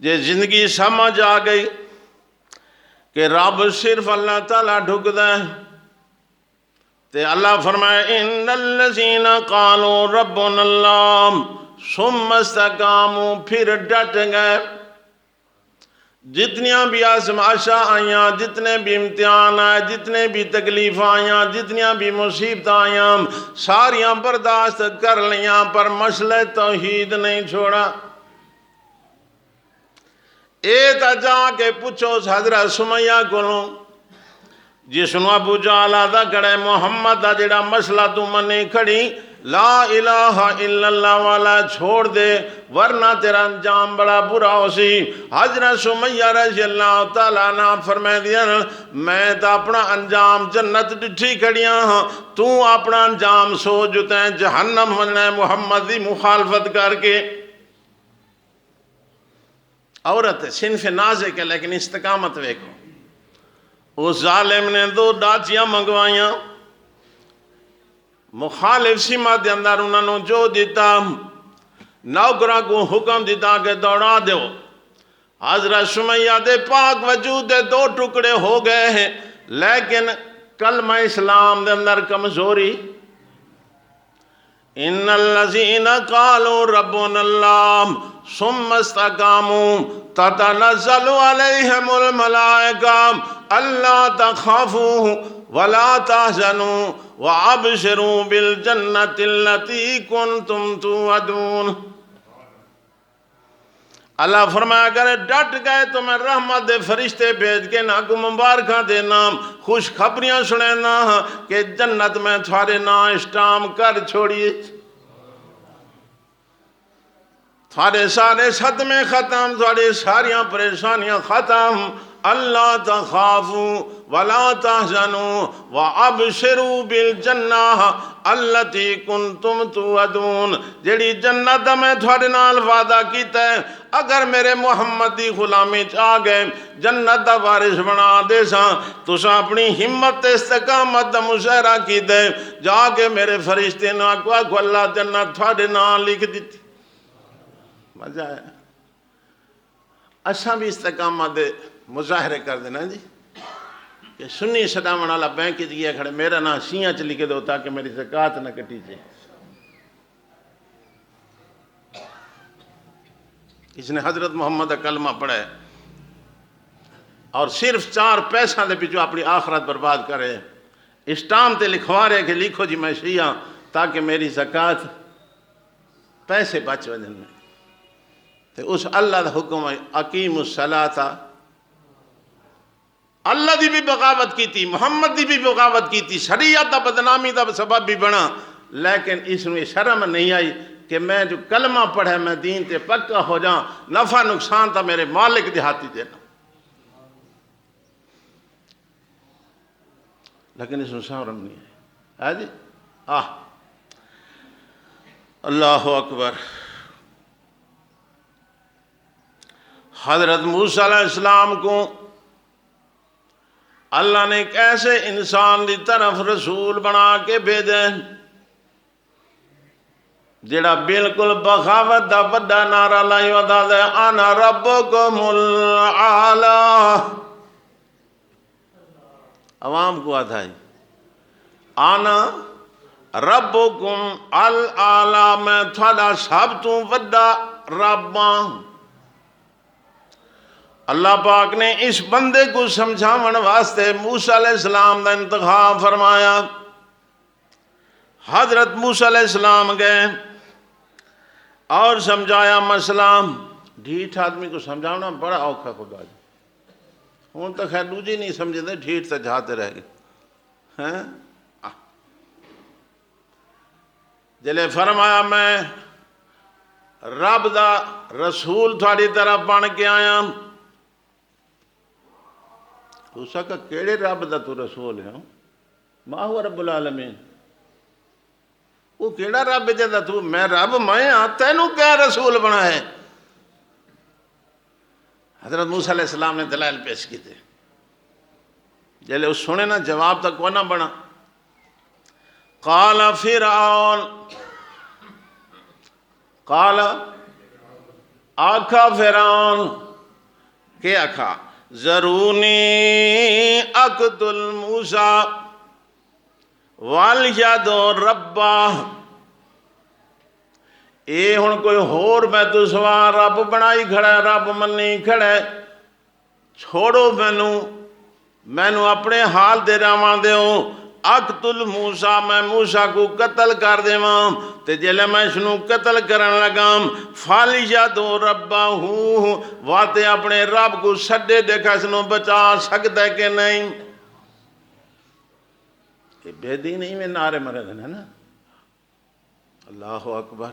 جے زندگی سمجھ آ گئی کہ رب صرف اللہ تعالیٰ ڈھک دے تے اللہ فرمائے ان الذین قالوا ربنا اللہ ثم استقاموا، پھر ڈٹ گئے. جتنیاں بھی آزمائشاں آئیاں، جتنے بھی امتحان آئے، جتنے بھی تکلیف آئیاں، جتنیاں بھی مصیبت آئیاں، ساریاں برداشت کر لیاں پر مسئلہ توحید نہیں چھوڑا. اے تا جا کے پوچھو حضرت سمیہ کولوں جس نو ابو جہل آدا کڑے محمد دا جڑا مسئلہ تو منی کھڑی لا الہ الا اللہ والا چھوڑ دے ورنہ تیرا انجام بڑا برا ہو سی. حضرت سمیہ رضی اللہ تعالیٰ عنہ فرمائے دیا میں تا اپنا انجام جنت ڈٹھی کھڑیاں ہاں، تو اپنا انجام سوچتے ہیں جہنم ہونے محمد دی مخالفت کر کے. عورت صنف نازک ہے لیکن استقامت ویکھو. اس ظالم نے 2 ڈاچیاں منگوائیاں، مخالف سمت دے اندر انہوں نے جو دیتا نوکرہ کو حکم دیتا کہ دوڑا دیو. حضرت سمیہ دے پاک وجود دے 2 ٹکڑے ہو گئے ہیں لیکن کلمہ اسلام دے اندر کمزوری. ان الذین قالوا ربنا اللہ ثم استقاموا تتنزل علیہم الملائکہ اللہ تخافوا ولا تحزنوا وابشروا بالجنۃ التی کنتم توعدون. اللہ فرمایا کرے ڈٹ گئے تو میں رحمت دے فرشتے بھیج کے نہ کو مبارکہ دینا، خوش خبریاں سنینا کہ جنت میں تھوڑے نا اشتام کر چھوڑیے، تھوڑے سارے صدمے ختم، تھوڑے ساریاں پریشانیاں ختم. اللہ تخافوا ولا تحزنوا وابشروا بالجنہ التی کنتم توعدون. جیڑی جنت میں تھوڑے نال وعدہ کیتا ہے اگر میرے محمد دی غلامی چاہ گئے جنت دا وارث بنا دے ساں تساں اپنی ہمت استقامت دا مظاہرہ کی دے جا کے میرے فرشتے نے آکو اللہ جنت تھوڑے نال لکھ دیتی. مزہ ہے. اساں بھی استقامت دے مظاہرے کر دینا جی کہ سنی صدامن والا بینک کی گیا کھڑے میرا نام سیاں چ لکھ دو تاکہ میری زکوٰۃ نہ کٹی جائے. اس نے حضرت محمد کا کلمہ پڑھا ہے اور صرف 4 پیسہ دے پیچھے اپنی آخرت برباد کرے. اسٹام تے لکھوا رہے کہ لکھو جی میں شیعہ تاکہ میری زکوٰۃ پیسے بچ وجن میں. تے اس اللہ دا حکم ہے اقیم الصلاۃ. اللہ دی بھی بغاوت کی تھی، محمد دی بھی بغاوت کی تھی، شریعت دا بدنامی دا سبب بھی بنا، لیکن اس میں شرم نہیں آئی کہ میں جو کلمہ پڑھے میں دین تے پکا ہو جاؤں، نفع نقصان تا میرے مالک دیہاتی دینا. لیکن اس میں شرم نہیں ہے. جی اللہ اکبر. حضرت موسیٰ علیہ السلام کو اللہ نے ایک ایسے انسان دی طرف رسول بنا کے بھیجے جڑا بالکل بغاوت دا بڑا نعرہ لائی ودا دے انا ربکم الاعلی. عوام کو آتا ہے آنا ربکم الاعلی، میں تھوڑا سب تو وڈا رب ہاں۔ اللہ پاک نے اس بندے کو سمجھاون واسطے موسیٰ علیہ السلام کا انتخاب فرمایا۔ حضرت موسیٰ علیہ السلام گئے اور سمجھایا مسئلہ۔ ڈھیٹ آدمی کو سمجھانا بڑا اوکھا خدا جی، ہوں تو خیر دوجی نہیں سمجھے تھے، ڈھیٹ سے جاتے رہ گئے۔ جلے فرمایا میں رب دا رسول تھوڑی طرف بن کے آیا۔ اس کا کیڑے رب دا تو رسول ہے؟ ما ہوا رب العالمین، وہ کیڑا رب جدا تو؟ میں رب میں ہاں، تینوں کیا رسول بنا ہے؟ حضرت موسیٰ علیہ السلام نے دلائل پیش کی تھے، جلے اس سنے نا جواب تک وہ نہ بنا۔ قال فرعون، قال آکھا فرعون، کیا آکھا؟ ضرونی اقتل موسیٰ والیدعو ربہ، اے ہن کوئی ہور میں تو سوا رب بنائی کھڑا ہے، رب منی کھڑا ہے، چھوڑو مینو اپنے حال دے رہواں دیو۔ اقتل موسیٰ، میں موسیٰ کو قتل کر دیواں، تے جلے میں شنو قتل کرن لگام فالیدعو ربہ، واتے اپنے رب کو سڈے دیکھا سنو بچا سکتا ہے کہ نہیں؟ یہ بے دینی میں نعرے مرے دن ہے نا، اللہ اکبر۔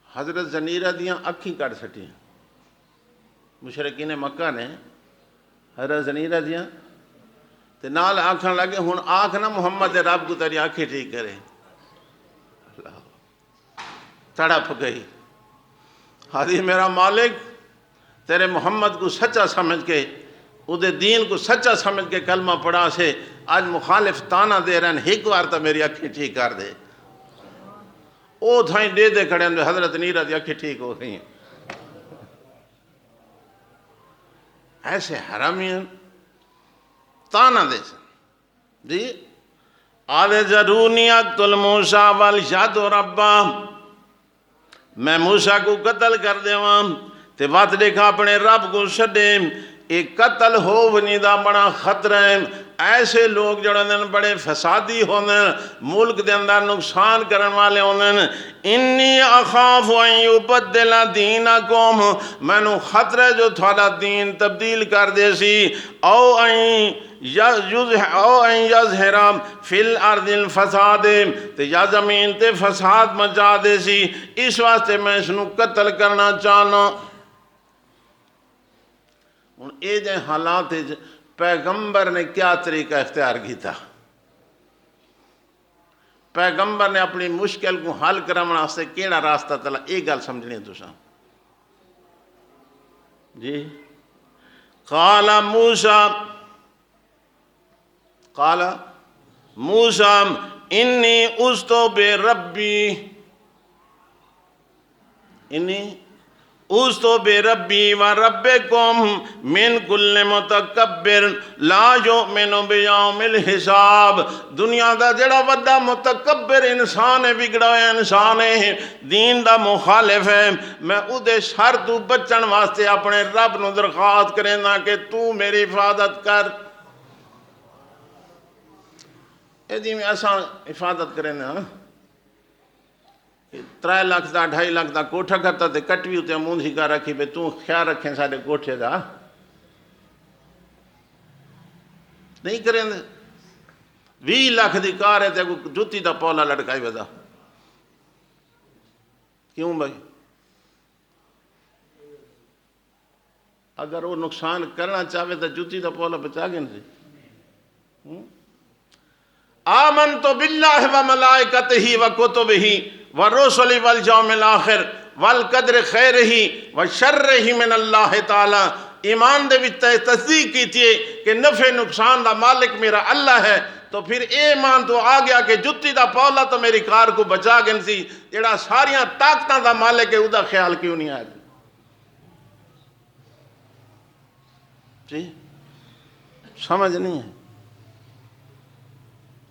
حضرت زنیرہ دیاں اکھی کر سٹی، مشرکین مکہ نے حضرت زنیرہ دیاں تے نال آنکھاں لگے، ہن آنکھ نہ محمد رب کو تیری آنکھیں ٹھیک کرے۔ اللہ تڑپ گئی، حاضر میرا مالک تیرے محمد کو سچا سمجھ کے، ادھے دین کو سچا سمجھ کے کلمہ پڑھا سے آج مخالف تانا دے رہے ہیں، ایک بار تا میری آنکھیں ٹھیک کر دے۔ او تھائیں دے دے کھڑے ہیں، حضرت نیرہ دی آنکھیں ٹھیک ہو گئی ہیں۔ ایسے حرامیاں تانا دے سن جی۔ آدھے ضرونی اقتل موسیٰ والیدعو ربہ، میں موسیٰ کو قتل کر دیواں تے وات دیکھا اپنے رب کو سڈے۔ ایک قتل ہو ونی دا بڑا خطرہ ہے۔ ایسے لوگ جڑے بڑے فسادی ہونے، ملک دے اندر نقصان کرن والے ہونے۔ انی اخاف ان یبدل دینکم، میں نو خطرہ جو تھوڑا دین تبدیل کر دے سی، او ان یظہر فی الارض الفساد، تے یا زمین تے فساد مچا دے سی، اس واسطے میں اس نو قتل کرنا چاہنا۔ ان اے جائیں حالات پیغمبر نے کیا طریقہ اختیار کیتا؟ پیغمبر نے اپنی مشکل کو حل کرنا سے کیڑا راستہ تلا، ایک گل سمجھنی ہے تساں جی۔ قال موسیٰ انی عذت بربی، انی عذت بربی و ربکم من کل متکبر لا یؤمن بیوم الحساب۔ دنیا دا جڑا وڈا متکبر انسان ہے، بگڑا ہے انسان ہے، دین دا مخالف ہے، میں ادھے شر تو بچن واسطے اپنے رب نو درخواست کرنا کہ تو میری حفاظت کر۔ اے جی میں اساں حفاظت کرنا 3 لاکھ دا 2.5 لاکھ دا کوٹھا کرتا تے کٹوی ہوتے موندھی کا رکھی بے تو خیال رکھیں سارے کوٹھے دا نہیں کریں دے۔ 20 لاکھ دی کار ہے تے جوتی دا پولا لڑکائی ودا، کیوں بھائی؟ اگر وہ نقصان کرنا چاہے تو جوتی دا پولا بچا گئے سی۔ آمنت باللہ و ملائکتہ و کتبہ والرسل والیوم الآخر والقدر خیرہ و شرہ من اللہ تعالی۔ ایمان دے وچ تصدیق کی تھی کہ نفع نقصان دا مالک میرا اللہ ہے، تو پھر ایمان تو آ گیا کہ جتی دا پولا تو میری کار کو بچا گن سی، جڑا ساریاں طاقتاں دا مالک ہے، ادا خیال کیوں نہیں آیا جی؟ سمجھ نہیں ہے۔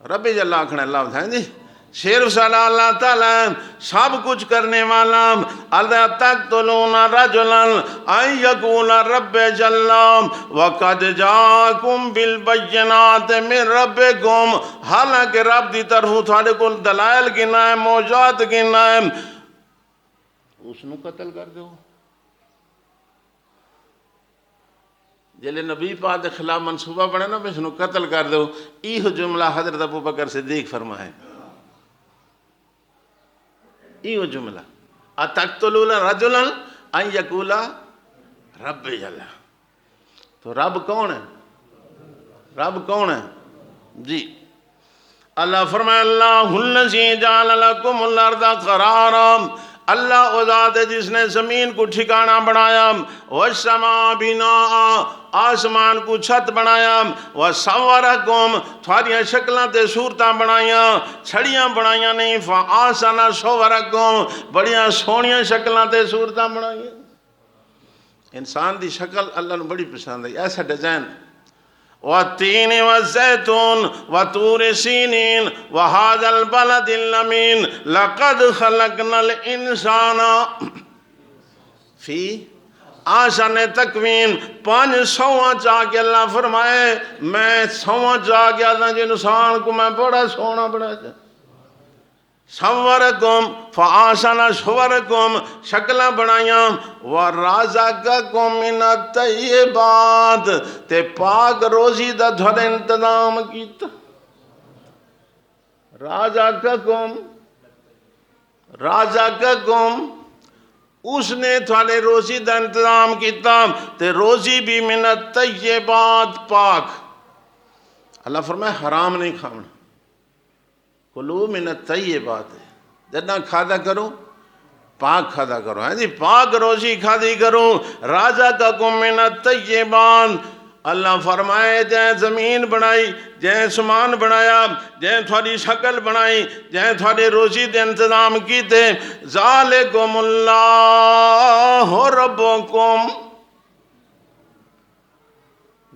رب جل آکھنا لفظ ہیں جی صرف صلی اللہ تعالیٰ سب کچھ کرنے والا الا تقتلون رجلا ان یقول رب جل وقد جاءکم بالبینات من ربکم، حالانکہ رب دی طرف تھوڑے کو دلائل گنا ہے، موجات گنا ہے، اس نو قتل کر دو۔ جلے نبی پاک کے خلاف منصوبہ بنے نا اس نو قتل کر دو، یہ جملہ حضرت ابوبکر صدیق فرمائے، یہ جملہ اتقتلون رجلا ان یقول رب جل، تو رب کون ہے؟ رب کون ہے؟ جی اللہ فرمائے اللہ الذی جعل لکم الارض قرارا، اللہ وہ ذات ہے جس نے زمین کو ٹھکانہ بنایا، والسماء بناء، آسمان کو چھت بنایا، وصورکم، تھوڑیاں شکلاں تے صورتاں بنائیاں، چھڑیاں بنائیاں نہیں، فاحسن صورکم، بڑیاں سونیاں شکلاں تے صورتاں بنائیاں۔ انسان دی شکل اللہ نے بڑی پسند ہے، ایسا ڈیزائن والتین والزیتون وطور سینین وہذا البلد الامین لقد خلقنا الانسان فی احسن تقویم۔ 500 چاہ کے اللہ فرمائے میں 100 چاہ کے اللہ جی انسان کو میں بڑا سونا بنایا، صورکم فاحسن صورکم، شکلیں بنائیاں، ورزقکم من الطیبات، تے پاک روزی دا تھوڑا انتظام کیتا، رازقکم، اس نے تھوڑے روزی دا انتظام کیتا، تے روزی بھی من الطیبات پاک۔ اللہ فرمائے حرام نہیں کھانا، کلو من الطیبات، جتنا کھادا کرو پاک کھادا کرو، ہاں جی پاک روزی کھادی کرو، رازقکم من الطیبات۔ اللہ فرمائے جائیں زمین بنائی، جائیں سمان بنایا، جائیں تھوڑی شکل بنائی، جائیں تھوڑی روزی دے انتظام کیتے، ذالکم اللہ ربکم،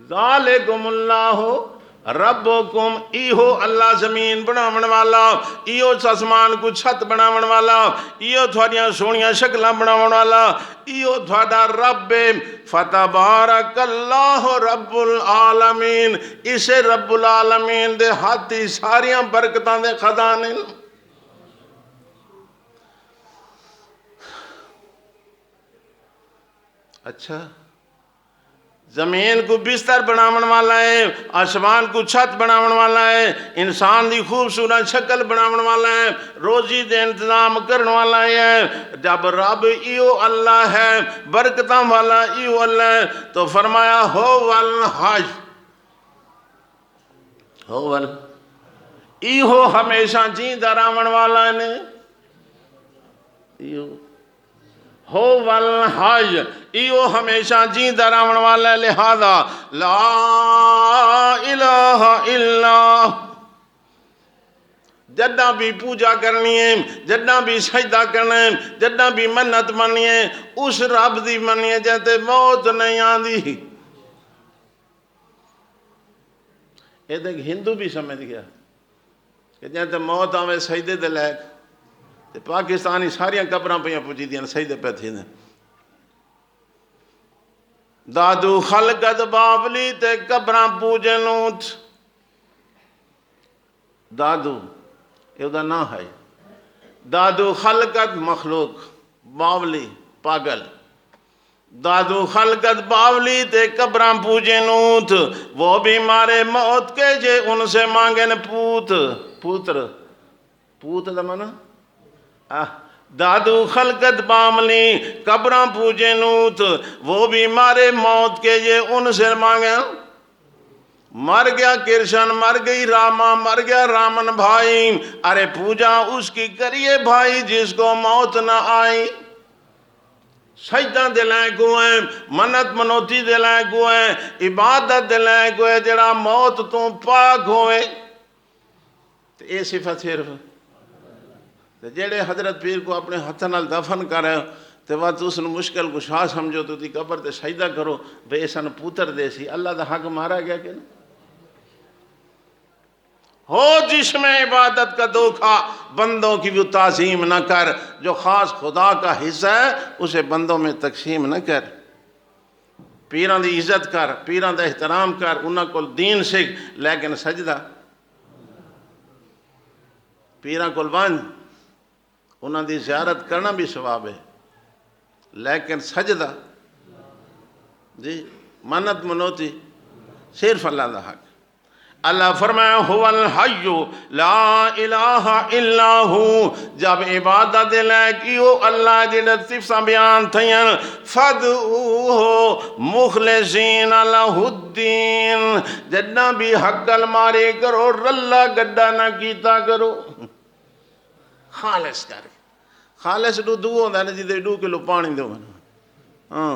ذالکم اللہ ربکم، ایہو اللہ زمین بناون والا، ایہو آسمان کو چھت بناون والا، ایہو تھوڑیاں سونیاں شکلاں بناون والا، ایہو تھوڑا رب، فتبارک اللہ رب العالمین، اسے رب العالمین دے ہاتھی ساریاں برکتاں دے خزانے۔ اچھا زمین کو بستر بناون والا ہے، آسمان کو چھت بناون والا ہے، انسان دی خوبصورت شکل بناون والا ہے، روزی دے انتظام کرن والا ہے۔ جب رب ایو اللہ ہے، برکتاں والا ایو اللہ ہے، تو فرمایا ہو والحج، ہو وال ایہو ہمیشہ جیندہ راون والا ہے، ایہو ہو والحج، ایو ہمیشہ جیندہ راون والا ہے، لہذا لا الہ الا، جدہ بھی پوجا کرنی ہے، جدہ بھی سجدہ کرنا ہے، جدہ بھی منت منی ہے، اس رب دی منی ہے جہتے موت نہیں آندی۔ یہ دیکھ ہندو بھی سمجھ گیا کہ جہتے موت آوے سجدے دے لائق، پاکستانی ساریاں قبراں پہ پوچھی دیاں سجدے پہ تھی دیں۔ دادو خلقت بابلی تے قبراں پوجنوت، دادو یہ دا نہ ہے، دادو خلقت مخلوق، باولی پاگل، دادو خلقت باولی تے قبراں پوجنوت، وہ بھی مارے موت کے جے ان سے مانگن پوت، پوتر، پوت دا مانا دادو خلقت باولی قبراں پوجنوت، وہ بھی مارے موت کے جے ان سے مانگن، مر گیا کرشن، مر گئی راما، مر گیا رامن بھائی، ارے پوجا اس کی کریے بھائی جس کو موت نہ آئی، سجدہ دلائیں گوئیں، منت منوتی دلائیں گوئیں، عبادت دلائیں گوئیں، جڑا موت تو پاک ہوئے، تو یہ صفت صرف جڑے حضرت پیر کو اپنے ہتھ نال دفن کرے تو وقت اس نے مشکل کو شاہ سمجھو تو تی قبر تے سجدہ کرو بے سن پوتر دے سی، اللہ دا حق مارا گیا کہ نہیں؟ ہو جس میں عبادت کا دھوکا، بندوں کی بھی تعظیم نہ کر، جو خاص خدا کا حصہ ہے اسے بندوں میں تقسیم نہ کر۔ پیران دی عزت کر، پیران دا احترام کر، انہاں کو دین سکھ، لیکن سجدہ پیران کو ون، انہاں دی زیارت کرنا بھی ثواب ہے، لیکن سجدہ جی منت منوتی صرف اللہ دا حق۔ اللہ فرمایا هو الحی لا الہ الا ہو، جب عبادت لے کیو اللہ جنہ صفت بیان تھین، فدعوہ مخلصین لہ الدین، جنہ بھی حق المارے کرو رلہ گڈا نہ کیتا کرو، خالص کر۔ خالص دو ہوندہ ہے نا جی 2 کلو پانی دو، ہاں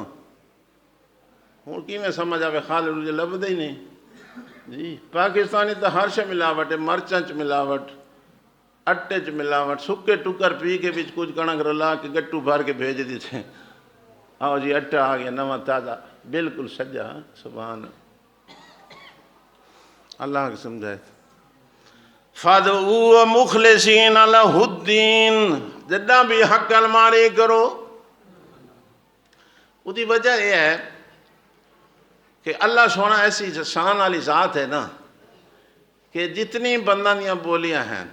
ہوں کی میں سمجھ آوے خالص مجھے لبدے ہی نہیں جی۔ پاکستانی تو ہر شے ملاوٹ ہے، مرچاں چ ملاوٹ، اٹے چ ملاوٹ، سکے ٹکر پی کے بچ کچھ کنک رلا کے گٹو بھر کے بھیج دیتے، آؤ جی اٹا آ گیا نواں تازہ، بالکل سجا، سبحان اللہ کو سمجھائے۔ فَادْعُوا مُخْلِصِينَ لَهُ الدِّينَ، جدہ بھی حق الماری کرو۔ وہ دی وجہ یہ ہے کہ اللہ سونا ایسی شان والی ذات ہے نا کہ جتنی بندہ دیاں بولیاں ہیں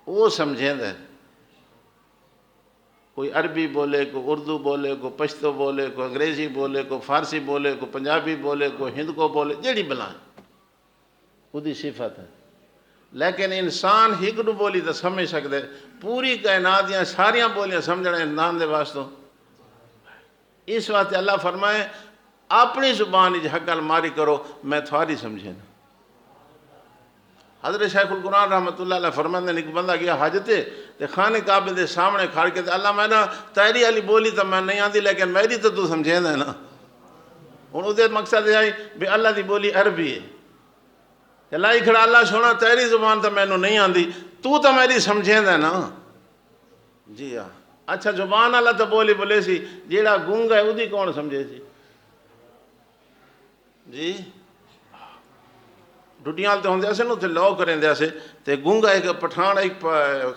وہ سمجھیں دے، کوئی عربی بولے، کوئی اردو بولے، کوئی پشتو بولے، کوئی انگریزی بولے، کوئی فارسی بولے، کوئی پنجابی بولے، کوئی ہند کو بولے، جیڑی بلائیں وہ دی صفت ہے، لیکن انسان ہک نو بولی تو سمجھ سکتے، پوری کائنات دیاں ساریاں بولیاں سمجھنا انسان دے واسطوں۔ اس واسطے اللہ فرمائے اپنی زبان حق الماری کرو، میں تھوڑی سمجھے نا۔ حضرت شیخ القرآن رحمت اللہ علیہ فرماندے نے ایک بندہ گیا حج تے خانہ کعبے دے سامنے کھڑ کے اللہ میں نا تیری علی بولی تو میں نہیں آتی لیکن میری تو سمجھے نا۔ ہوں وہ مقصد یہ ہے بھی اللہ دی بولی عربی ہے، اللہ ہی کھڑا اللہ سونا تیری زبان تو مینوں نہیں آتی، تو میری سمجھے نا جی ہاں۔ اچھا زبان اللہ تو بولی بولے سی، جیڑا گونگا ہے وہ کون سمجھے سی جی؟ ڈٹیاں تو ہوندے سے نا تے لو کریں دیا سے تے گونگا ایک پٹھان ایک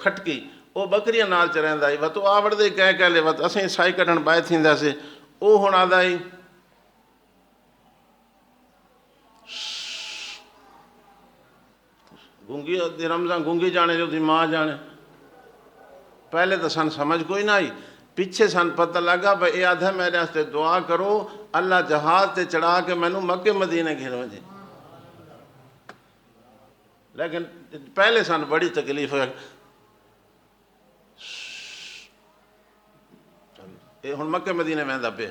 کھٹکی وہ بکریاں نال چ رہندا ہے، تو آوڑ دے کہہ لے وت اسیں سائی کڈن بائے تھیندا سے، او ہن آندا ہے گونگی دی رمضان گونگی جانے جو دی ماں جانے۔ پہلے تو سن سمجھ کوئی نہ آئی، پیچھے سن پتہ لگا بھئی اے آدھا میرے واسطے دعا کرو اللہ جہاز تے چڑھا کے مینوں مکے مدینے گھروں جے، لیکن پہلے سن بڑی تکلیف ہے۔ اے ہن مکے مدینے ویندا پیا،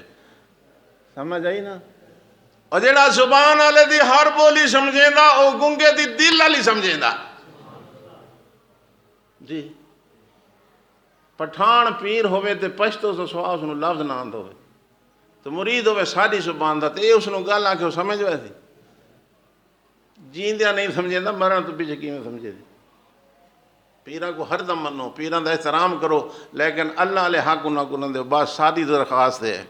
سمجھ آئی نا؟ اور جیڑا زبان والے دی ہر بولی سمجھیندا او گونگے دی دل والی سمجھیندا جی۔ پٹھان پیر ہوئے تے پشتو سو سوا اس نو لفظ نہ آند ہوئے تو مرید ہوئے ساری زبان دا تے اے اس نو گل آ کے وہ سمجھ ہوئے تھی، جیندیاں نہیں سمجھیندا مرن تو پیچھے کیویں سمجھے تھی۔ پیراں کو ہر دم منو، پیراں دا احترام کرو، لیکن اللہ علیہ حق انہاں کو نہ دیو، بس ساری درخواست ہے۔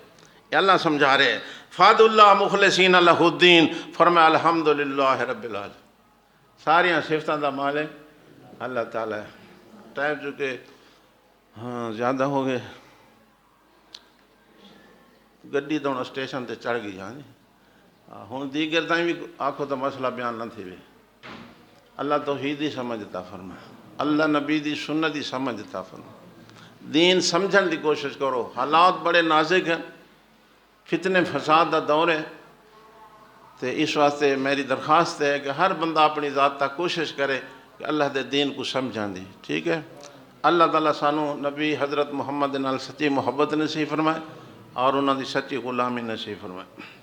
یہ اللہ سمجھا رہے ہیں فاد اللہ مخلصین لہ الدین، فرمایا الحمدللہ رب العالمین، ساریاں صفتاں دا مالک اللہ تعالیٰ ہے۔ ٹائم چکے ہاں زیادہ ہو گئے، گڈی تو اسٹیشن تے چڑھ گئی ہاں جی، ہوں دیگر تائیں بھی آکھو تو مسئلہ بیان نہ تھی بھی۔ اللہ توحید ہی سمجھ عطا فرمائے، اللہ نبی دی سنت دی سمجھ عطا فرمائے، دین سمجھن دی کوشش کرو۔ حالات بڑے نازک ہیں، فتنے فساد دا دور ہے، تو اس واسطے میری درخواست ہے کہ ہر بندہ اپنی ذات تک کوشش کرے کہ اللہ دے دین کو سمجھان دی، ٹھیک ہے؟ اللہ تعالیٰ سانو نبی حضرت محمد نال سچی محبت نصیب فرمائے اور انہوں دی سچی غلامی نصیب فرمائے۔